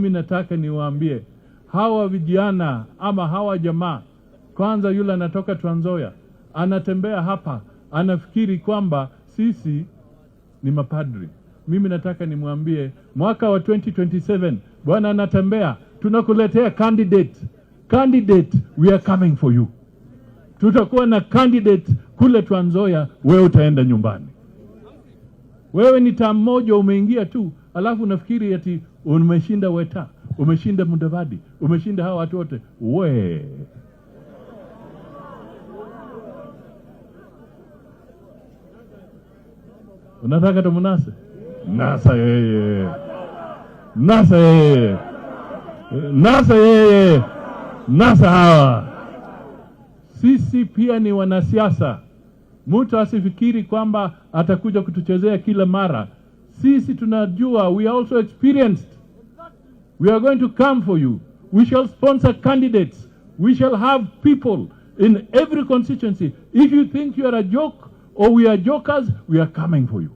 Mimi nataka niwaambie hawa vijana ama hawa jamaa, kwanza yule anatoka Trans Nzoia, anatembea hapa, anafikiri kwamba sisi ni mapadri. Mimi nataka nimwambie mwaka wa 2027 Bwana Natembeya, tunakuletea candidate, we are coming for you. Tutakuwa na candidate kule Trans Nzoia, wewe utaenda nyumbani. Wewe ni tamu moja umeingia tu, alafu unafikiri ati umeshinda Weta, umeshinda Mudavadi, umeshinda hawa watu wote. We unataka tumunase? Nasa yeye. Nasa hawa. Sisi pia ni wanasiasa. Mtu asifikiri kwamba atakuja kutuchezea kila mara. Sisi tunajua, we are also experienced. We are going to come for you. We shall sponsor candidates. We shall have people in every constituency. If you think you are a joke or we are jokers, we are coming for you.